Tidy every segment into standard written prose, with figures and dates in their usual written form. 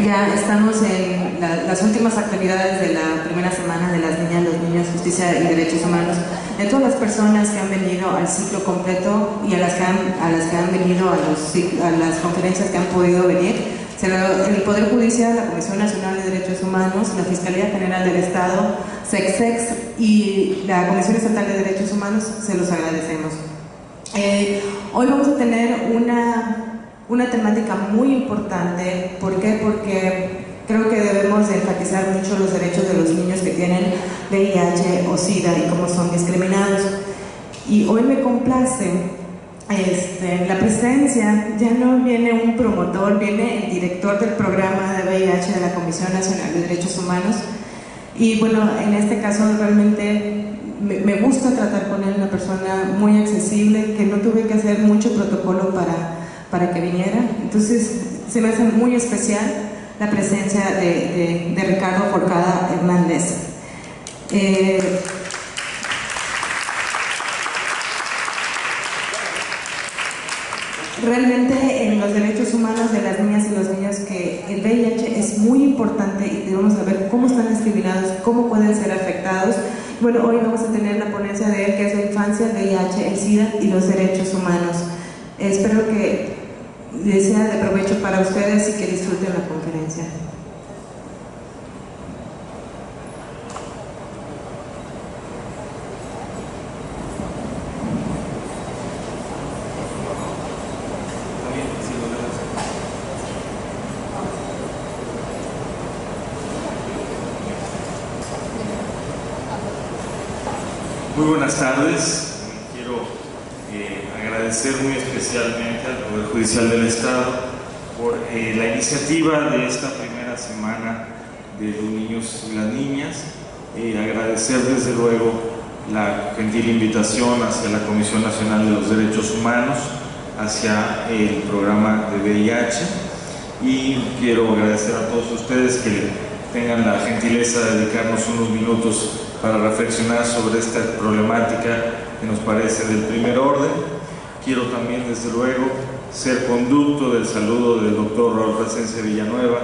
Ya estamos en las últimas actividades de la primera semana de las niñas, los niños, justicia y derechos humanos. De todas las personas que han venido al ciclo completo y a las que han venido a las conferencias que han podido venir, el Poder Judicial, la Comisión Nacional de Derechos Humanos, la Fiscalía General del Estado, SECSEX y la Comisión Estatal de Derechos Humanos, se los agradecemos. Hoy vamos a tener una temática muy importante. ¿Por qué? Porque creo que debemos de enfatizar mucho los derechos de los niños que tienen VIH o SIDA y cómo son discriminados. Y hoy me complace la presencia, ya no viene un promotor, viene el director del programa de VIH de la Comisión Nacional de Derechos Humanos. Y bueno, en este caso realmente me gusta tratar con él, una persona muy accesible, que no tuve que hacer mucho protocolo para que viniera. Entonces se me hace muy especial la presencia de Ricardo Forcada Hernández. Realmente en los derechos humanos de las niñas y los niños, que el VIH es muy importante y debemos saber cómo están discriminados, cómo pueden ser afectados. Bueno, hoy vamos a tener la ponencia de él, que es la infancia, el VIH, el SIDA y los derechos humanos. Espero que les sea de provecho para ustedes y que disfruten la conferencia. Muy buenas tardes. Quiero agradecer muy especialmente al Poder Judicial del Estado por la iniciativa de esta primera semana de los niños y las niñas. Agradecer desde luego la gentil invitación hacia la Comisión Nacional de los Derechos Humanos, hacia el programa de VIH, y quiero agradecer a todos ustedes que tengan la gentileza de dedicarnos unos minutos para reflexionar sobre esta problemática que nos parece del primer orden. Quiero también, desde luego, ser conducto del saludo del doctor Raúl Plasencia Villanueva,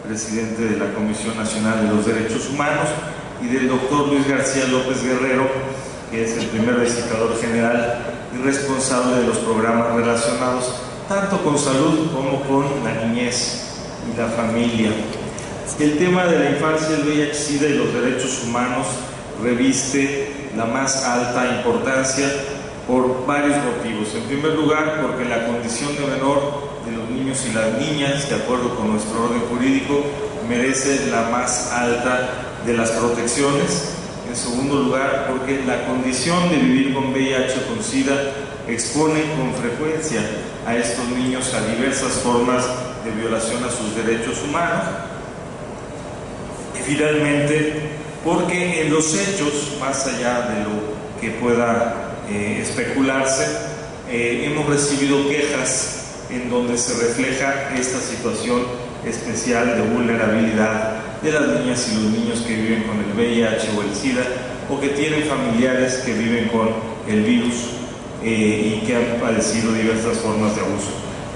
presidente de la Comisión Nacional de los Derechos Humanos, y del doctor Luis García López Guerrero, que es el primer visitador general y responsable de los programas relacionados tanto con salud como con la niñez y la familia. El tema de la infancia, el VIH-Sida y los derechos humanos reviste la más alta importancia por varios motivos. En primer lugar, porque la condición de menor de los niños y las niñas, de acuerdo con nuestro orden jurídico, merece la más alta de las protecciones. En segundo lugar, porque la condición de vivir con VIH o con SIDA expone con frecuencia a estos niños a diversas formas de violación a sus derechos humanos. Y finalmente, porque en los hechos, más allá de lo que pueda especularse, hemos recibido quejas en donde se refleja esta situación especial de vulnerabilidad de las niñas y los niños que viven con el VIH o el SIDA, o que tienen familiares que viven con el virus y que han padecido diversas formas de abuso.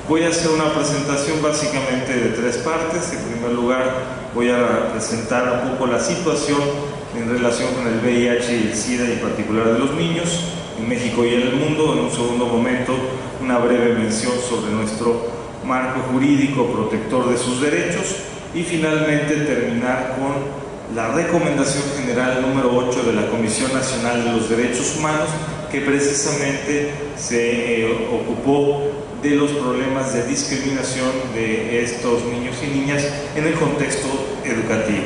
Voy a hacer una presentación básicamente de tres partes. En primer lugar, voy a presentar un poco la situación en relación con el VIH y el SIDA, y en particular de los niños, en México y en el mundo. En un segundo momento, una breve mención sobre nuestro marco jurídico protector de sus derechos, y finalmente terminar con la recomendación general número 8 de la Comisión Nacional de los Derechos Humanos, que precisamente se ocupó de los problemas de discriminación de estos niños y niñas en el contexto educativo.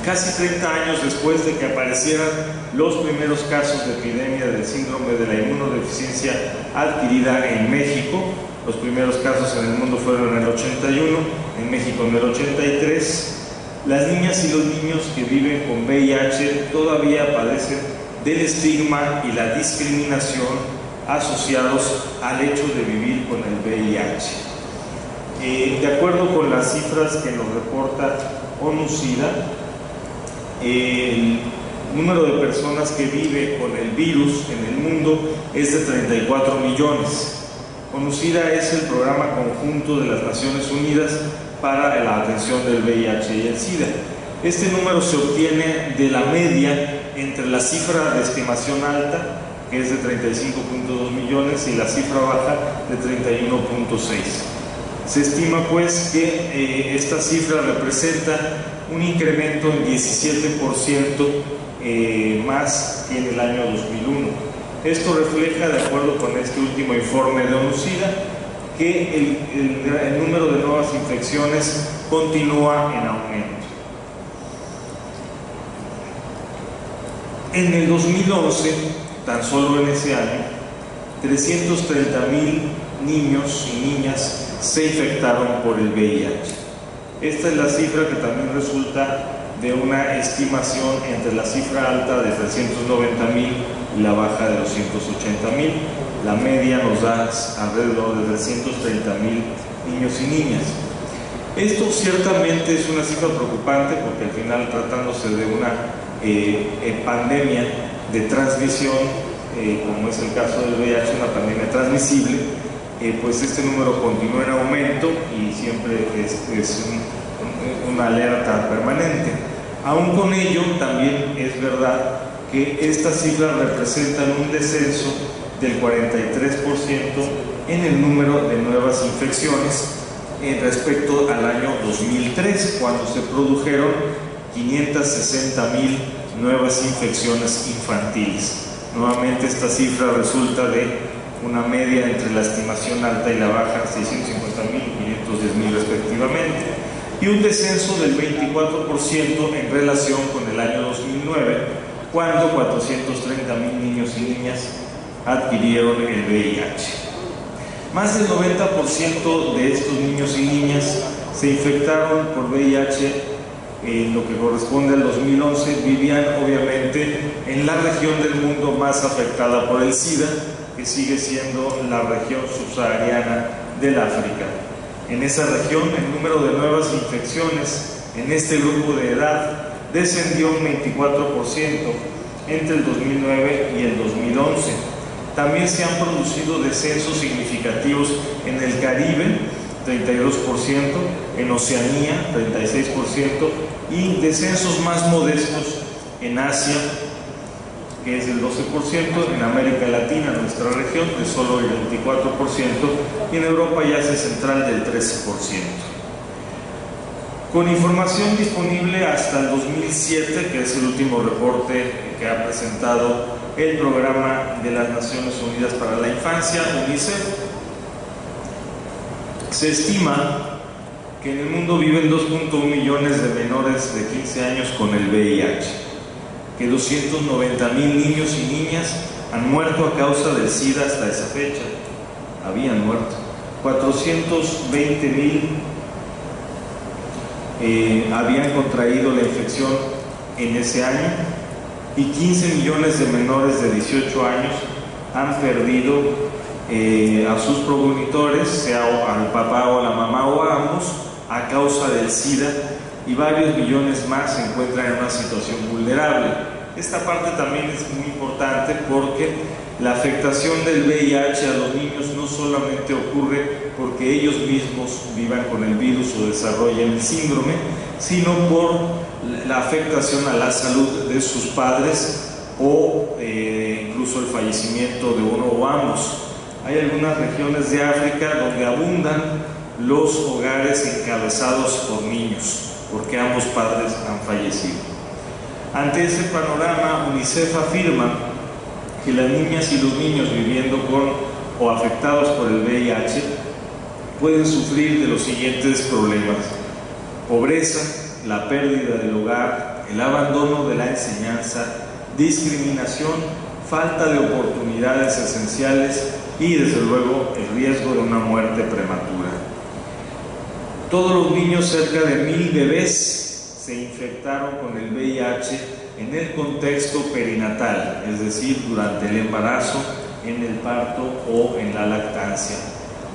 Casi 30 años después de que aparecieran los primeros casos de epidemia del síndrome de la inmunodeficiencia adquirida en México, los primeros casos en el mundo fueron en el 81, en México en el 83, las niñas y los niños que viven con VIH todavía padecen del estigma y la discriminación asociados al hecho de vivir con el VIH. De acuerdo con las cifras que nos reporta ONU-SIDA, el número de personas que vive con el virus en el mundo es de 34 millones, ONUCIDA es el programa conjunto de las Naciones Unidas para la atención del VIH y el SIDA. Este número se obtiene de la media entre la cifra de estimación alta, que es de 35.2 millones, y la cifra baja de 31.6. Se estima pues que esta cifra representa un incremento en 17% más que en el año 2001. Esto refleja, de acuerdo con este último informe de ONUCIDA, que el número de nuevas infecciones continúa en aumento. En el 2011, tan solo en ese año, 330,000 niños y niñas se infectaron por el VIH. Esta es la cifra que también resulta de una estimación entre la cifra alta de 390,000 y la baja de 280,000. La media nos da alrededor de 330,000 niños y niñas. Esto ciertamente es una cifra preocupante porque al final, tratándose de una pandemia de transmisión, como es el caso del VIH, una pandemia transmisible, pues este número continúa en aumento y siempre es una alerta permanente. Aún con ello, también es verdad que estas cifras representan un descenso del 43% en el número de nuevas infecciones respecto al año 2003, cuando se produjeron 560,000 nuevas infecciones infantiles. Nuevamente esta cifra resulta de una media entre la estimación alta y la baja, 650,000 y 510,000 respectivamente, y un descenso del 24% en relación con el año 2009, cuando 430,000 niños y niñas adquirieron el VIH. Más del 90% de estos niños y niñas se infectaron por VIH en lo que corresponde al 2011, vivían obviamente en la región del mundo más afectada por el SIDA, que sigue siendo la región subsahariana del África. En esa región, el número de nuevas infecciones en este grupo de edad descendió un 24% entre el 2009 y el 2011. También se han producido descensos significativos en el Caribe, 32%, en Oceanía, 36%, y descensos más modestos en Asia, que es el 12%, en América Latina, nuestra región, de solo el 24%, y en Europa y Asia Central del 13%. Con información disponible hasta el 2007, que es el último reporte que ha presentado el Programa de las Naciones Unidas para la Infancia, UNICEF, se estima que en el mundo viven 2.1 millones de menores de 15 años con el VIH, que 290,000 niños y niñas han muerto a causa del SIDA hasta esa fecha, habían muerto, 420,000 habían contraído la infección en ese año, y 15 millones de menores de 18 años han perdido a sus progenitores, sea al papá o a la mamá o a ambos, a causa del SIDA, y varios millones más se encuentran en una situación vulnerable. Esta parte también es muy importante porque la afectación del VIH a los niños no solamente ocurre porque ellos mismos vivan con el virus o desarrollen el síndrome, sino por la afectación a la salud de sus padres o incluso el fallecimiento de uno o ambos. Hay algunas regiones de África donde abundan los hogares encabezados por niños, porque ambos padres han fallecido. Ante ese panorama, UNICEF afirma que las niñas y los niños viviendo con o afectados por el VIH pueden sufrir de los siguientes problemas: pobreza, la pérdida del hogar, el abandono de la enseñanza, discriminación, falta de oportunidades esenciales y, desde luego, el riesgo de una muerte prematura. Todos los niños, cerca de 1,000 bebés, se infectaron con el VIH en el contexto perinatal, es decir, durante el embarazo, en el parto o en la lactancia.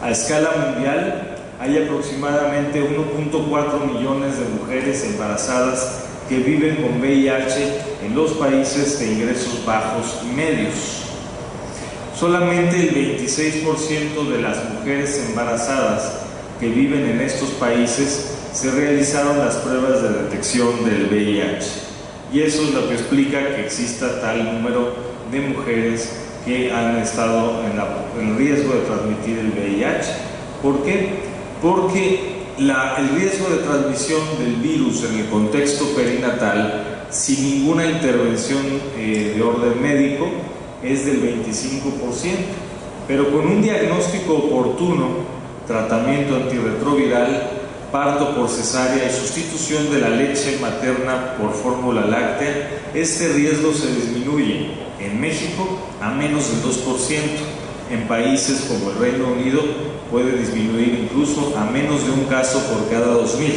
A escala mundial, hay aproximadamente 1.4 millones de mujeres embarazadas que viven con VIH en los países de ingresos bajos y medios. Solamente el 26% de las mujeres embarazadas que viven en estos países se realizaron las pruebas de detección del VIH. Y eso es lo que explica que exista tal número de mujeres que han estado en riesgo de transmitir el VIH. ¿Por qué? Porque el riesgo de transmisión del virus en el contexto perinatal, sin ninguna intervención de orden médico, es del 25%, pero con un diagnóstico oportuno, tratamiento antirretroviral, parto por cesárea y sustitución de la leche materna por fórmula láctea, este riesgo se disminuye en México a menos del 2%. En países como el Reino Unido puede disminuir incluso a menos de un caso por cada 2.000.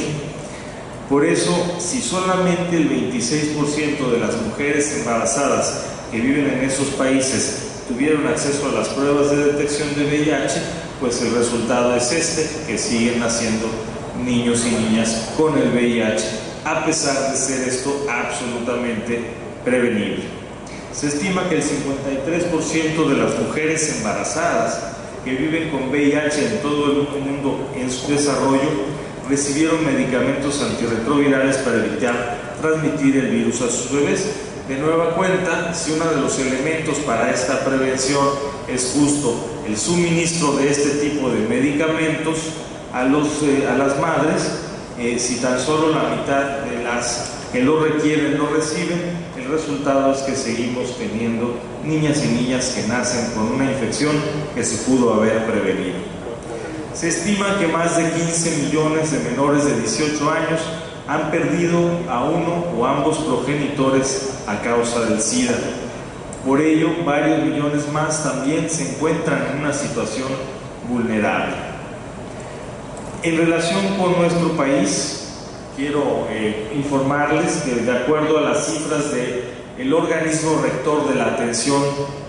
Por eso, si solamente el 26% de las mujeres embarazadas que viven en esos países tuvieron acceso a las pruebas de detección de VIH, pues el resultado es que siguen naciendo niños y niñas con el VIH, a pesar de ser esto absolutamente prevenible. Se estima que el 53% de las mujeres embarazadas que viven con VIH en todo el mundo en su desarrollo recibieron medicamentos antirretrovirales para evitar transmitir el virus a sus bebés. De nueva cuenta, si uno de los elementos para esta prevención es justo el suministro de este tipo de medicamentos a las madres, si tan solo la mitad de las que lo requieren lo reciben, el resultado es que seguimos teniendo niñas y niñas que nacen con una infección que se pudo haber prevenido. Se estima que más de 15 millones de menores de 18 años han perdido a uno o ambos progenitores a causa del SIDA. Por ello, varios millones más también se encuentran en una situación vulnerable. En relación con nuestro país, quiero informarles que de acuerdo a las cifras del organismo rector de la atención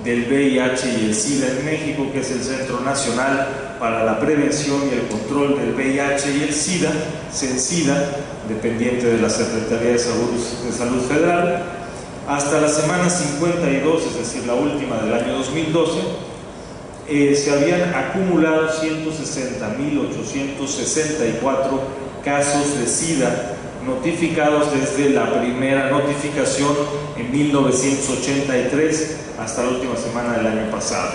del VIH y el SIDA en México, que es el Centro Nacional para la Prevención y el Control del VIH y el SIDA, CENSIDA, dependiente de la Secretaría de Salud Federal, hasta la semana 52, es decir, la última del año 2012, se habían acumulado 160.864 casos de SIDA notificados desde la primera notificación en 1983 hasta la última semana del año pasado.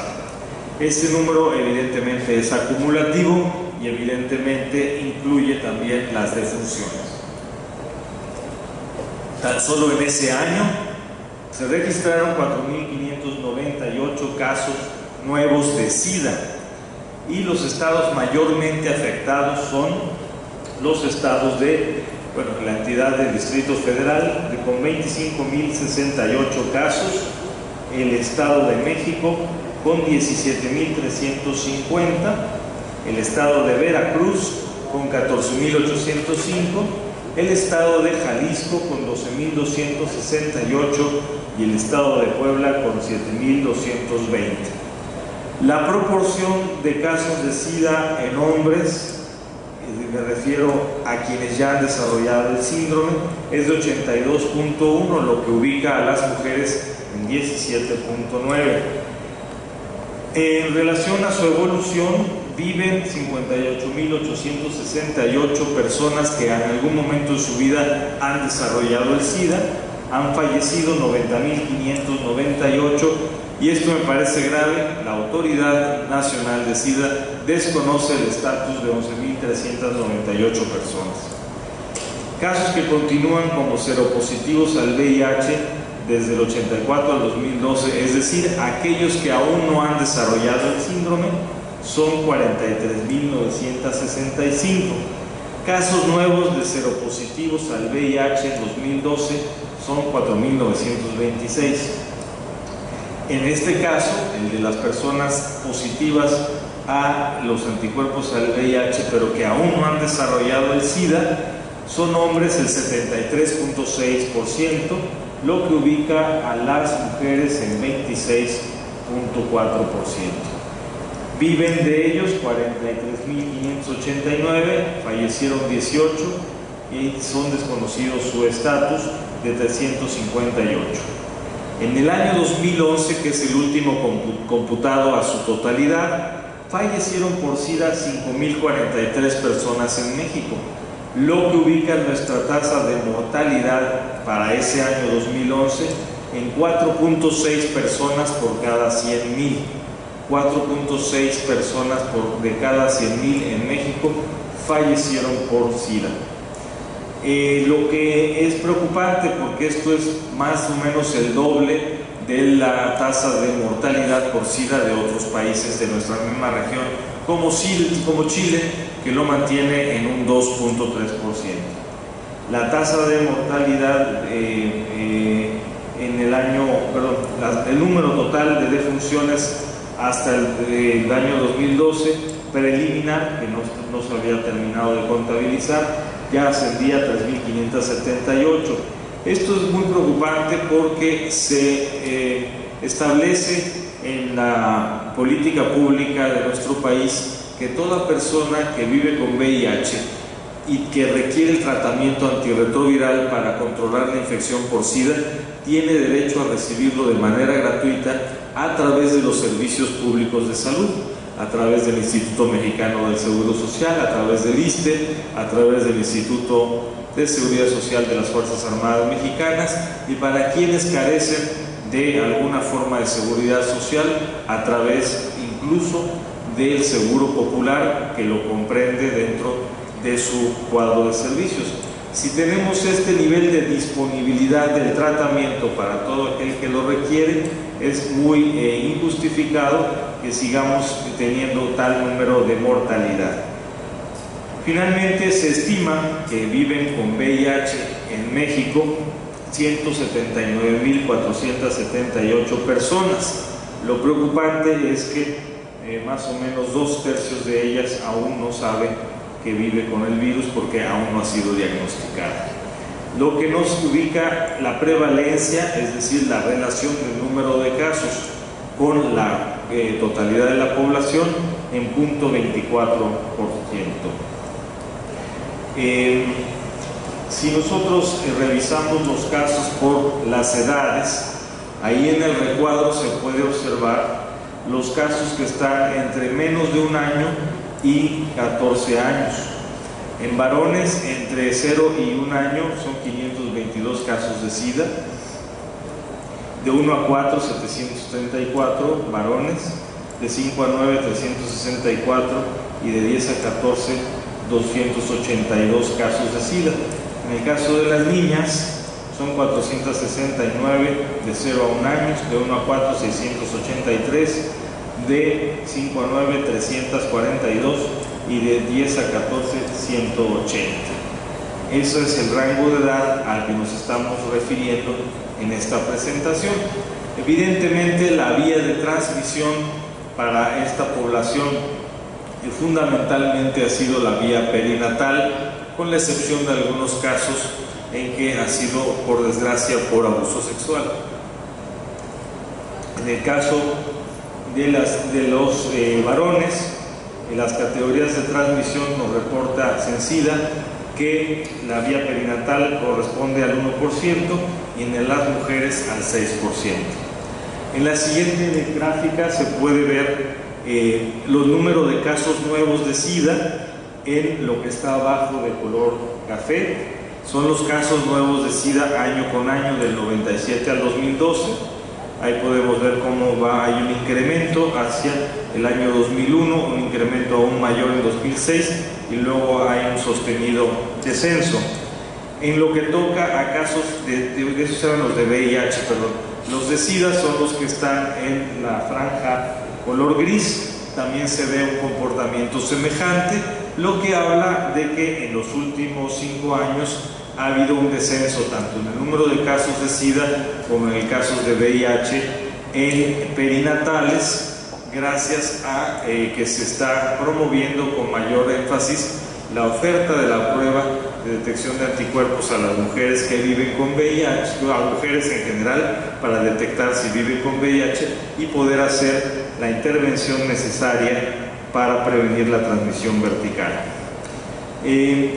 Este número evidentemente es acumulativo y evidentemente incluye también las defunciones. Tan solo en ese año se registraron 4.598 casos nuevos de SIDA y los estados mayormente afectados son los estados de, la entidad del Distrito Federal con 25.068 casos, el Estado de México con 17.350, el Estado de Veracruz con 14.805, el Estado de Jalisco con 12.268 y el Estado de Puebla con 7.220. La proporción de casos de SIDA en hombres, me refiero a quienes ya han desarrollado el síndrome, es de 82.1, lo que ubica a las mujeres en 17.9. En relación a su evolución, viven 58.868 personas que en algún momento de su vida han desarrollado el SIDA, han fallecido 90.598, y esto me parece grave. La Autoridad Nacional de SIDA desconoce el estatus de 11.398 personas. Casos que continúan como seropositivos al VIH desde el 84 al 2012, es decir, aquellos que aún no han desarrollado el síndrome, son 43.965. Casos nuevos de seropositivos al VIH en 2012 son 4.926. En este caso, el de las personas positivas a los anticuerpos al VIH, pero que aún no han desarrollado el SIDA, son hombres el 73.6%, lo que ubica a las mujeres en 26.4%. Viven de ellos 43.589, fallecieron 18 y son desconocidos su estatus de 358. En el año 2011, que es el último computado a su totalidad, fallecieron por SIDA 5.043 personas en México, lo que ubica nuestra tasa de mortalidad para ese año 2011 en 4.6 personas por cada 100.000. 4.6 personas de cada 100.000 en México fallecieron por SIDA. Lo que es preocupante, porque esto es más o menos el doble de la tasa de mortalidad por SIDA de otros países de nuestra misma región, como Chile, que lo mantiene en un 2.3%. La tasa de mortalidad el número total de defunciones hasta el año 2012 preliminar, que no se había terminado de contabilizar, ya ascendía a 3.578. Esto es muy preocupante porque se establece en la política pública de nuestro país que toda persona que vive con VIH y que requiere el tratamiento antirretroviral para controlar la infección por SIDA tiene derecho a recibirlo de manera gratuita a través de los servicios públicos de salud, a través del Instituto Mexicano del Seguro Social, a través del ISSSTE, a través del Instituto de Seguridad Social de las Fuerzas Armadas Mexicanas, y para quienes carecen de alguna forma de seguridad social, a través incluso del Seguro Popular, que lo comprende dentro de su cuadro de servicios. Si tenemos este nivel de disponibilidad del tratamiento para todo aquel que lo requiere, es muy injustificado que sigamos teniendo tal número de mortalidad. Finalmente, se estima que viven con VIH en México 179.478 personas. Lo preocupante es que más o menos 2/3 de ellas aún no saben que vive con el virus porque aún no ha sido diagnosticada. Lo que nos ubica la prevalencia, es decir, la relación del número de casos con la totalidad de la población, en 0.24%. Si nosotros revisamos los casos por las edades, ahí en el recuadro se puede observar los casos que están entre menos de un año y 14 años. En varones entre 0 y 1 año son 522 casos de SIDA, de 1 a 4 734 varones, de 5 a 9 364 y de 10 a 14 282 casos de SIDA. En el caso de las niñas son 469 de 0 a 1 año, de 1 a 4 683, de 5 a 9 342 y de 10 a 14 180. Eso es el rango de edad al que nos estamos refiriendo en esta presentación. Evidentemente, la vía de transmisión para esta población fundamentalmente ha sido la vía perinatal, con la excepción de algunos casos en que ha sido, por desgracia, por abuso sexual. En el caso de los varones, en las categorías de transmisión nos reporta Censida que la vía perinatal corresponde al 1% y en las mujeres al 6%. En la siguiente gráfica se puede ver los números de casos nuevos de SIDA en lo que está abajo de color café. Son los casos nuevos de SIDA año con año del 97 al 2012. Ahí podemos ver cómo hay un incremento hacia el año 2001, un incremento aún mayor en 2006 y luego hay un sostenido descenso. En lo que toca a casos esos eran los de VIH, perdón. Los de SIDA son los que están en la franja color gris. También se ve un comportamiento semejante, lo que habla de que en los últimos 5 años ha habido un descenso tanto en el número de casos de SIDA como en el caso de VIH en perinatales, gracias a que se está promoviendo con mayor énfasis la oferta de la prueba de detección de anticuerpos a las mujeres que viven con VIH, a mujeres en general, para detectar si viven con VIH y poder hacer la intervención necesaria para prevenir la transmisión vertical.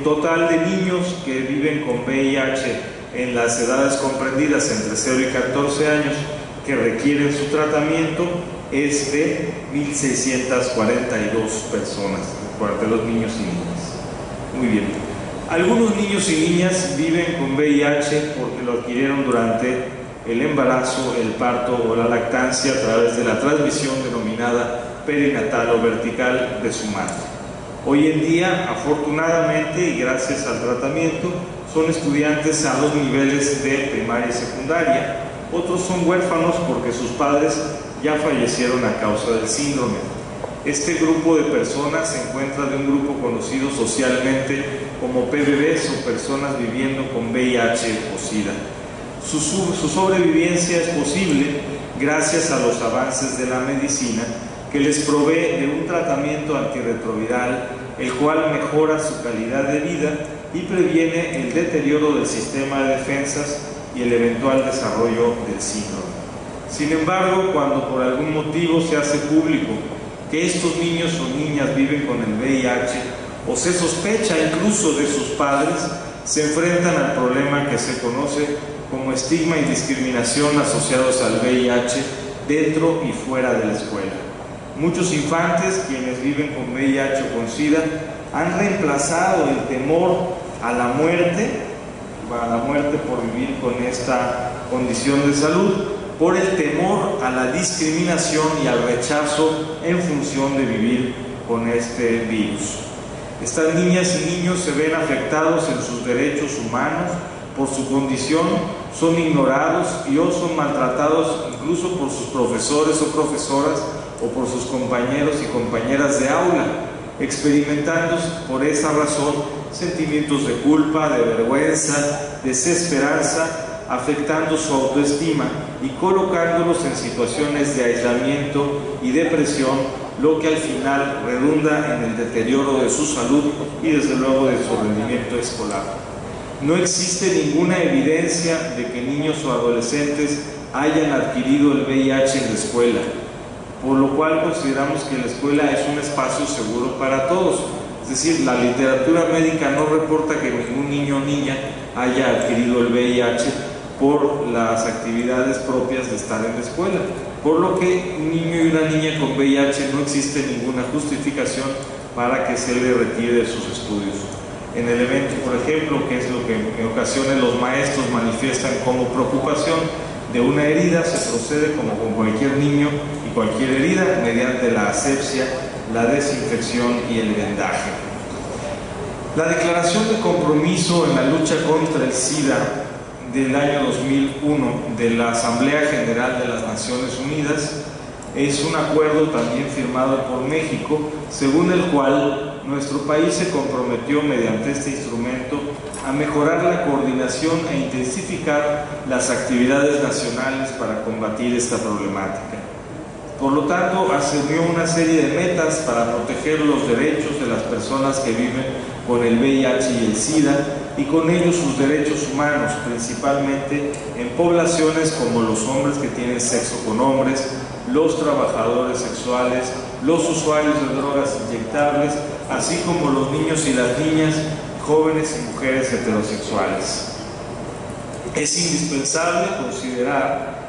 Total de niños que viven con VIH en las edades comprendidas entre 0 y 14 años que requieren su tratamiento es de 1.642 personas, de los niños y niñas. Muy bien. Algunos niños y niñas viven con VIH porque lo adquirieron durante el embarazo, el parto o la lactancia a través de la transmisión denominada perinatal o vertical de su madre. Hoy en día, afortunadamente y gracias al tratamiento, son estudiantes a 2 niveles de primaria y secundaria. Otros son huérfanos porque sus padres ya fallecieron a causa del síndrome. Este grupo de personas se encuentra de un grupo conocido socialmente como PBBs o personas viviendo con VIH o SIDA. Su sobrevivencia es posible gracias a los avances de la medicina que les provee de un tratamiento antirretroviral, el cual mejora su calidad de vida y previene el deterioro del sistema de defensas y el eventual desarrollo del síndrome. Sin embargo, cuando por algún motivo se hace público que estos niños o niñas viven con el VIH o se sospecha incluso de sus padres, se enfrentan al problema que se conoce como estigma y discriminación asociados al VIH dentro y fuera de la escuela. Muchos infantes quienes viven con VIH o con SIDA han reemplazado el temor a la muerte por vivir con esta condición de salud, por el temor a la discriminación y al rechazo en función de vivir con este virus. Estas niñas y niños se ven afectados en sus derechos humanos por su condición, son ignorados y o son maltratados incluso por sus profesores o profesoras o por sus compañeros y compañeras de aula, experimentando por esa razón sentimientos de culpa, de vergüenza, desesperanza, afectando su autoestima y colocándolos en situaciones de aislamiento y depresión, lo que al final redunda en el deterioro de su salud y desde luego de su rendimiento escolar. No existe ninguna evidencia de que niños o adolescentes hayan adquirido el VIH en la escuela, por lo cual consideramos que la escuela es un espacio seguro para todos. Es decir, la literatura médica no reporta que ningún niño o niña haya adquirido el VIH por las actividades propias de estar en la escuela, por lo que un niño y una niña con VIH no existe ninguna justificación para que se le retire de sus estudios. En el evento, por ejemplo, que es lo que en ocasiones los maestros manifiestan como preocupación de una herida, se procede como con cualquier niño y cualquier herida mediante la asepsia, la desinfección y el vendaje. La declaración de compromiso en la lucha contra el SIDA del año 2001 de la Asamblea General de las Naciones Unidas es un acuerdo también firmado por México, según el cual nuestro país se comprometió mediante este instrumento a mejorar la coordinación e intensificar las actividades nacionales para combatir esta problemática. Por lo tanto, asumió una serie de metas para proteger los derechos de las personas que viven con el VIH y el SIDA y con ellos sus derechos humanos, principalmente en poblaciones como los hombres que tienen sexo con hombres, los trabajadores sexuales, los usuarios de drogas inyectables, así como los niños y las niñas, jóvenes y mujeres heterosexuales. Es indispensable considerar